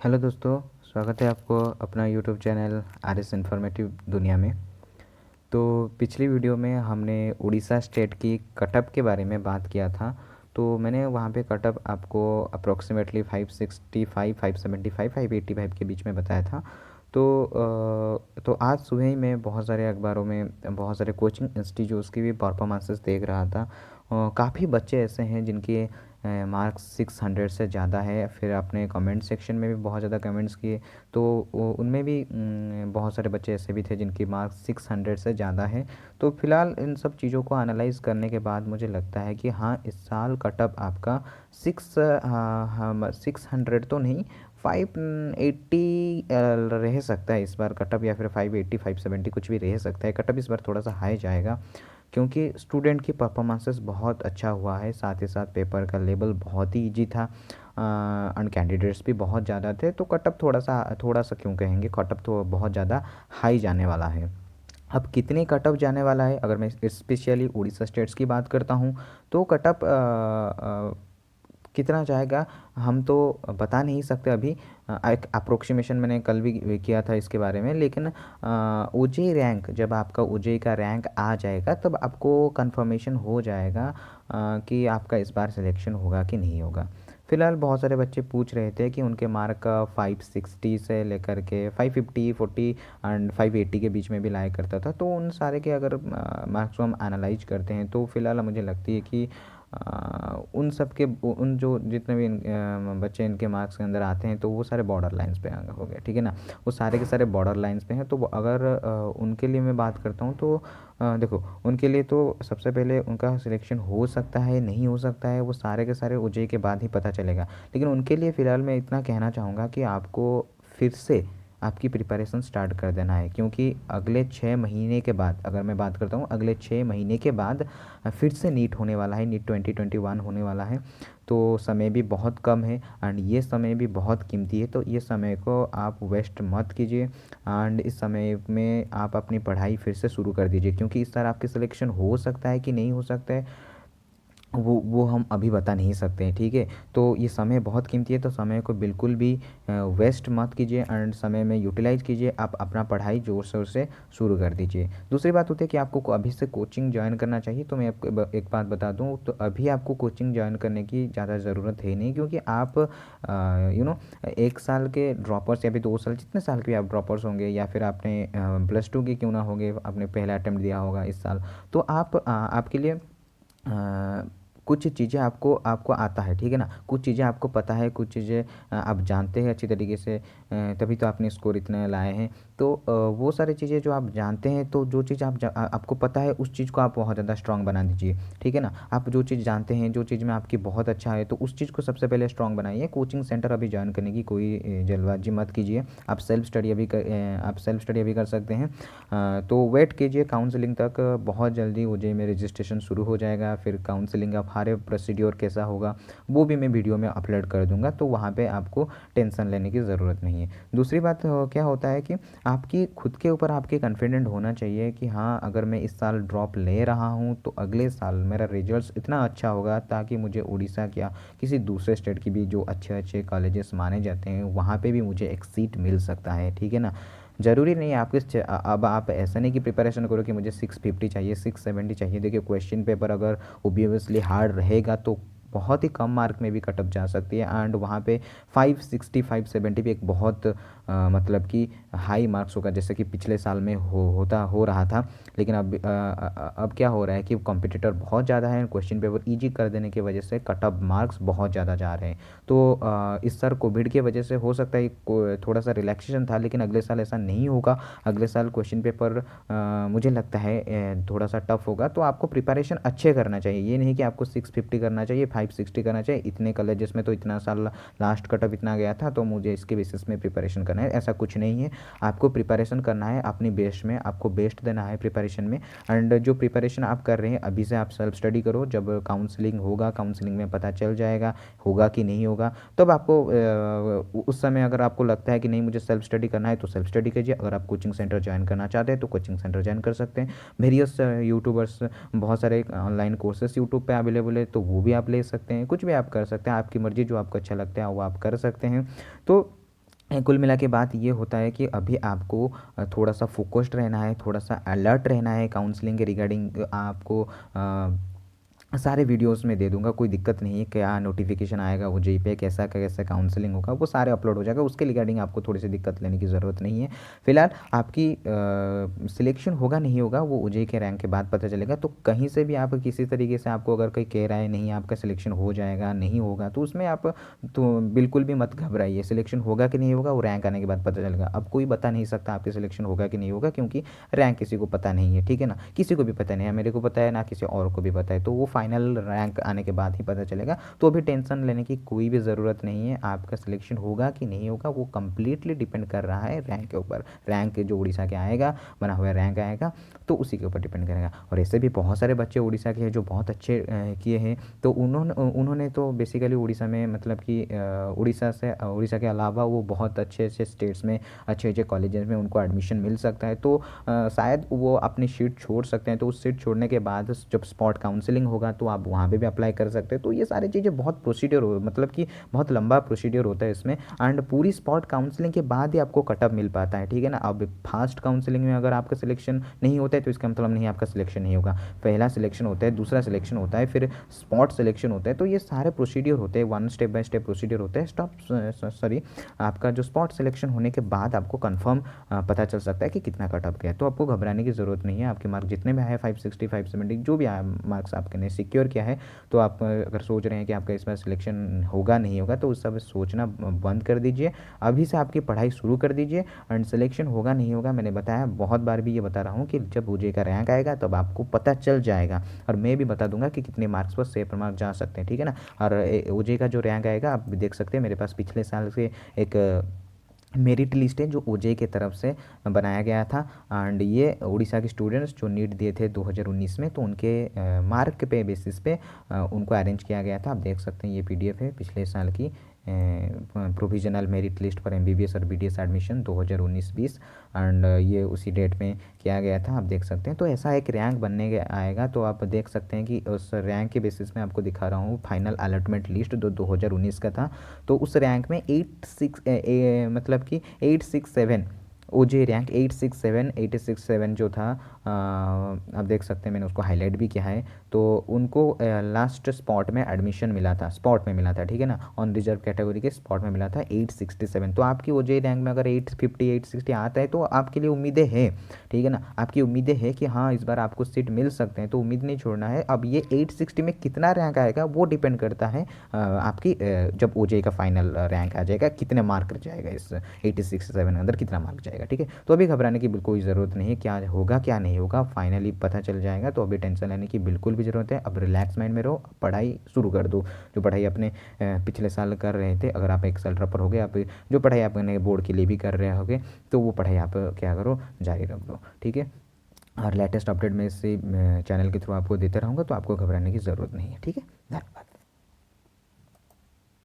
Hello दोस्तों, स्वागत है आपको अपना YouTube channel R S informative दुनिया में। तो पिछली वीडियो में हमने उड़ीसा स्टेट की कटअप के बारे में बात किया था। तो मैंने वहाँ पे कटअप आपको अप्रोक्सीमेटली 565, 575, 585 के बीच में बताया था। तो आज सुबह ही मैं बहुत सारे अखबारों में बहुत सारे कोचिंग इंस्टीट्यूट्स की भी परफॉर्मेंसेस देख रहा था। काफ़ी बच्चे ऐसे हैं जिनके मार्क्स 600 से ज़्यादा है। फिर आपने कमेंट सेक्शन में भी बहुत ज़्यादा कमेंट्स किए, तो उनमें भी बहुत सारे बच्चे ऐसे भी थे जिनकी मार्क्स 600 से ज़्यादा है। तो फिलहाल इन सब चीज़ों को एनालाइज करने के बाद मुझे लगता है कि हाँ, इस साल कटअप आपका 600 तो नहीं, 580 रह सकता है इस बार कटअप, या फिर 580 570 कुछ भी रह सकता है। कटअप इस बार थोड़ा सा हाई जाएगा क्योंकि स्टूडेंट की परफॉर्मेंसेस बहुत अच्छा हुआ है, साथ ही साथ पेपर का लेवल बहुत ही इजी था एंड कैंडिडेट्स भी बहुत ज़्यादा थे। तो कटअप थोड़ा सा क्यों कहेंगे, कटअप तो बहुत ज़्यादा हाई जाने वाला है। अब कितने कटअप जाने वाला है, अगर मैं स्पेशली उड़ीसा स्टेट्स की बात करता हूँ तो कटअप कितना जाएगा हम तो बता नहीं सकते अभी। एक अप्रोक्सीमेशन मैंने कल भी किया था इसके बारे में, लेकिन ओजेई रैंक, जब आपका ओजेई का रैंक आ जाएगा तब आपको कंफर्मेशन हो जाएगा कि आपका इस बार सिलेक्शन होगा कि नहीं होगा। फ़िलहाल बहुत सारे बच्चे पूछ रहे थे कि उनके मार्क 560 से लेकर के 550, 40 एंड 580 के बीच में भी लाया करता था। तो उन सारे के अगर मार्क्स को हम एनालाइज करते हैं तो फ़िलहाल मुझे लगती है कि उन सब के उन जो जितने भी बच्चे इनके मार्क्स के अंदर आते हैं तो वो सारे बॉर्डर लाइंस पे हो गए, ठीक है ना। वो सारे के सारे बॉर्डर लाइंस पे हैं। तो अगर उनके लिए मैं बात करता हूँ तो देखो, उनके लिए तो सबसे पहले उनका सिलेक्शन हो सकता है, नहीं हो सकता है, वो सारे के सारे ओजेई के बाद ही पता चलेगा। लेकिन उनके लिए फ़िलहाल मैं इतना कहना चाहूँगा कि आपको फिर से आपकी प्रिपरेशन स्टार्ट कर देना है, क्योंकि अगले 6 महीने के बाद, अगर मैं बात करता हूँ अगले 6 महीने के बाद फिर से नीट होने वाला है, नीट 2021 होने वाला है। तो समय भी बहुत कम है एंड ये समय भी बहुत कीमती है। तो ये समय को आप वेस्ट मत कीजिए एंड इस समय में आप अपनी पढ़ाई फिर से शुरू कर दीजिए, क्योंकि इस तरह आपकी सिलेक्शन हो सकता है कि नहीं हो सकता है, वो हम अभी बता नहीं सकते हैं, ठीक है। तो ये समय बहुत कीमती है, तो समय को बिल्कुल भी वेस्ट मत कीजिए एंड समय में यूटिलाइज़ कीजिए। आप अपना पढ़ाई ज़ोर शोर से शुरू कर दीजिए। दूसरी बात होती है कि आपको अभी से कोचिंग जॉइन करना चाहिए। तो मैं आपको एक बात बता दूं, तो अभी आपको कोचिंग जॉइन करने की ज़्यादा ज़रूरत है नहीं, क्योंकि आप यू नो 1 साल के ड्रॉपर्स या फिर 2 साल, जितने साल के भी आप ड्रॉपर्स होंगे, या फिर आपने +2 के क्यों ना होंगे, आपने पहला अटैम्प्ट दिया होगा इस साल, तो आपके लिए कुछ चीज़ें आपको आपको आता है, ठीक है ना। कुछ चीज़ें आपको पता है, कुछ चीज़ें आप जानते हैं अच्छी तरीके से, तभी तो आपने स्कोर इतने लाए हैं। तो वो सारी चीज़ें जो आप जानते हैं, तो जो चीज़ आपको पता है उस चीज़ को आप बहुत ज़्यादा स्ट्रांग बना दीजिए, ठीक है ना। आप जो चीज़ जानते हैं, जो चीज़ में आपकी बहुत अच्छा है, तो उस चीज़ को सबसे पहले स्ट्रांग बनाइए। कोचिंग सेंटर अभी ज्वाइन करने की कोई जल्दबाजी मत कीजिए। आप सेल्फ स्टडी अभी कर सकते हैं। तो वेट कीजिए काउंसलिंग तक। बहुत जल्दी ओजेई में रजिस्ट्रेशन शुरू हो जाएगा। फिर काउंसलिंग का सारे प्रोसीड्योर कैसा होगा वो भी मैं वीडियो में अपलोड कर दूंगा, तो वहाँ पे आपको टेंशन लेने की ज़रूरत नहीं है। दूसरी बात क्या होता है कि आपकी खुद के ऊपर आपके कॉन्फिडेंट होना चाहिए कि हाँ, अगर मैं इस साल ड्रॉप ले रहा हूँ तो अगले साल मेरा रिजल्ट इतना अच्छा होगा ताकि मुझे उड़ीसा क्या किसी दूसरे स्टेट की भी जो अच्छे अच्छे कॉलेजेस माने जाते हैं वहाँ पे भी मुझे एक सीट मिल सकता है, ठीक है ना। ज़रूरी नहीं है अब आप ऐसा नहीं कि प्रिपरेशन करो कि मुझे 650 चाहिए, 670 चाहिए। देखिए, क्वेश्चन पेपर अगर ओबियसली हार्ड रहेगा तो बहुत ही कम मार्क में भी कटअप जा सकती है एंड वहाँ पे 560 570 भी एक बहुत मतलब कि हाई मार्क्स होगा, जैसे कि पिछले साल में हो रहा था। लेकिन अब क्या हो रहा है कि कॉम्पिटिटर बहुत ज़्यादा है, क्वेश्चन पेपर ईजी कर देने की वजह से कटअप मार्क्स बहुत ज़्यादा जा रहे हैं। तो इस साल कोविड की वजह से हो सकता है थोड़ा सा रिलैक्सेशन था, लेकिन अगले साल ऐसा नहीं होगा। अगले साल क्वेश्चन पेपर मुझे लगता है थोड़ा सा टफ होगा। तो आपको प्रिपरेशन अच्छे करना चाहिए, ये नहीं कि आपको 650 करना चाहिए, 560 करना चाहिए। इतने कॉलेजेस में तो इतना साल लास्ट कटअप इतना गया था तो मुझे इसके बेसिस में प्रिपरेशन करना है, ऐसा कुछ नहीं है। आपको प्रिपरेशन करना है अपनी बेस्ट में, आपको बेस्ट देना है प्रिपरेशन में। एंड जो प्रिपरेशन आप कर रहे हैं अभी से आप सेल्फ स्टडी करो। जब काउंसलिंग होगा, काउंसलिंग में पता चल जाएगा होगा कि नहीं होगा, तब आपको उस समय अगर आपको लगता है कि नहीं मुझे सेल्फ स्टडी करना है तो सेल्फ स्टडी कीजिए। अगर आप कोचिंग सेंटर ज्वाइन करना चाहते हैं तो कोचिंग सेंटर ज्वाइन कर सकते हैं। वेरियस यूट्यूबर्स, बहुत सारे ऑनलाइन कोर्सेस यूट्यूब पे अवेलेबल है, तो वो भी आप ले सकते हैं। कुछ भी आप कर सकते हैं, आपकी मर्ज़ी, जो आपको अच्छा लगता है वो आप कर सकते हैं। तो कुल मिला के बात ये होता है कि अभी आपको थोड़ा सा फोकस्ड रहना है, थोड़ा सा अलर्ट रहना है काउंसलिंग के रिगार्डिंग। आपको सारे वीडियोस में दे दूंगा, कोई दिक्कत नहीं है। क्या नोटिफिकेशन आएगा ओजेई पे, कैसा कैसा काउंसलिंग होगा, वो सारे अपलोड हो जाएगा। उसके रिगार्डिंग आपको थोड़ी सी दिक्कत लेने की ज़रूरत नहीं है। फिलहाल आपकी सिलेक्शन होगा नहीं होगा वो ओजेई के रैंक के बाद पता चलेगा। तो कहीं से भी आप किसी तरीके से आपको अगर कोई कह रहा है नहीं आपका सिलेक्शन हो जाएगा नहीं होगा, तो उसमें आप तो बिल्कुल भी मत घबराइए। सिलेक्शन होगा कि नहीं होगा वो रैंक आने के बाद पता चलेगा। अब कोई बता नहीं सकता आपके सिलेक्शन होगा कि नहीं होगा, क्योंकि रैंक किसी को पता नहीं है, ठीक है ना। किसी को भी पता नहीं है, मेरे को पता है ना किसी और को भी पता है। तो वो फाइनल रैंक आने के बाद ही पता चलेगा। तो अभी टेंशन लेने की कोई भी ज़रूरत नहीं है। आपका सिलेक्शन होगा कि नहीं होगा वो कंप्लीटली डिपेंड कर रहा है रैंक के ऊपर। रैंक जो उड़ीसा के आएगा, बना हुआ रैंक आएगा, तो उसी के ऊपर डिपेंड करेगा। और ऐसे भी बहुत सारे बच्चे उड़ीसा के हैं जो बहुत अच्छे किए हैं। तो उन्होंने उन्होंने तो बेसिकली उड़ीसा में मतलब कि उड़ीसा के अलावा वो बहुत अच्छे अच्छे स्टेट्स में अच्छे अच्छे कॉलेजेस में उनको एडमिशन मिल सकता है। तो शायद वो अपनी सीट छोड़ सकते हैं। तो उस सीट छोड़ने के बाद जब स्पॉट काउंसलिंग होगा तो आप वहाँ पे भी अप्लाई कर सकते हैं। तो ये सारी चीज़ें बहुत प्रोसीडियर हो, मतलब कि बहुत लंबा प्रोसीडियर होता है इसमें। एंड पूरी स्पॉट काउंसलिंग के बाद ही आपको कटअप मिल पाता है, ठीक है ना। अब फास्ट काउंसलिंग में अगर आपका सिलेक्शन नहीं होता है तो इसका मतलब नहीं आपका सिलेक्शन नहीं होगा। पहला सिलेक्शन होता है, दूसरा सिलेक्शन होता है, फिर स्पॉट सिलेक्शन होता है। तो ये सारे प्रोसीडियर होते हैं, one step by step procedure होते हैं। आपका जो स्पॉट सिलेक्शन होने के बाद आपको कंफर्म पता चल सकता है कि कितना कटअप गया। तो आपको घबराने की ज़रूरत नहीं है। आपके मार्क जितने भी आए 560 570 जो भी आया मार्क्स आपके ने सिक्योर किया है। तो आप अगर सोच रहे हैं कि आपका इस बार सिलेक्शन होगा नहीं होगा, तो उस सब सोचना बंद कर दीजिए। अभी से आपकी पढ़ाई शुरू कर दीजिए। एंड सिलेक्शन होगा नहीं होगा, मैंने बताया बहुत बार भी ये बता रहा हूँ कि जब ओजे का रैंक आएगा तब आपको पता चल जाएगा। और मैं भी बता दूंगा कि कितने मार्क्स पर सेफ मार्क्स जा सकते हैं, ठीक है ना। और ओजे का जो रैंक आएगा आप देख सकते हैं, मेरे पास पिछले साल से एक मेरिट लिस्ट है जो ओजे की तरफ से बनाया गया था। एंड ये उड़ीसा के स्टूडेंट्स जो नीट दिए थे 2019 में, तो उनके मार्क पे बेसिस पे उनको अरेंज किया गया था। आप देख सकते हैं ये पीडीएफ है पिछले साल की provisional merit list for MBBS और बीडीएस एडमिशन 2019-20। एंड ये उसी डेट में किया गया था, आप देख सकते हैं। तो ऐसा एक रैंक बनने आएगा। तो आप देख सकते हैं कि उस रैंक के बेसिस में आपको दिखा रहा हूँ फाइनल अलॉटमेंट लिस्ट 2019 का था। तो उस रैंक में 867 ओजे रैंक 867 जो था, आप देख सकते हैं मैंने उसको हाईलाइट भी किया है। तो उनको लास्ट स्पॉट में एडमिशन मिला था, स्पॉट में मिला था, ठीक है ना। ऑन रिजर्व कैटेगरी के स्पॉट में मिला था 867। तो आपकी ओजे रैंक में अगर 850 860 आता है तो आपके लिए उम्मीदें हैं, ठीक है ना। आपकी उम्मीदें हैं कि हाँ इस बार आपको सीट मिल सकते हैं, तो उम्मीद नहीं छोड़ना है। अब ये 860 में कितना रैंक आएगा वो डिपेंड करता है आपकी जब ओजे का फाइनल रैंक आ जाएगा, कितने मार्क जाएगा इस 867 के अंदर, कितना मार्क जाएगा, ठीक है। तो अभी घबराने की बिल्कुल कोई ज़रूरत नहीं है। क्या होगा क्या नहीं होगा फाइनली पता चल जाएगा। तो अभी टेंशन लेने की बिल्कुल भी ज़रूरत है। अब रिलैक्स माइंड में रहो, पढ़ाई शुरू कर दो। जो पढ़ाई अपने पिछले साल कर रहे थे, अगर आप एक साल ड्रॉपर हो गए, आप जो पढ़ाई आपने बोर्ड के लिए भी कर रहे होगे, तो वो पढ़ाई आप क्या करो जारी रख दो, ठीक है। और लेटेस्ट अपडेट में इसी चैनल के थ्रू आपको देते रहूँगा, तो आपको घबराने की ज़रूरत नहीं है, ठीक है। धन्यवाद।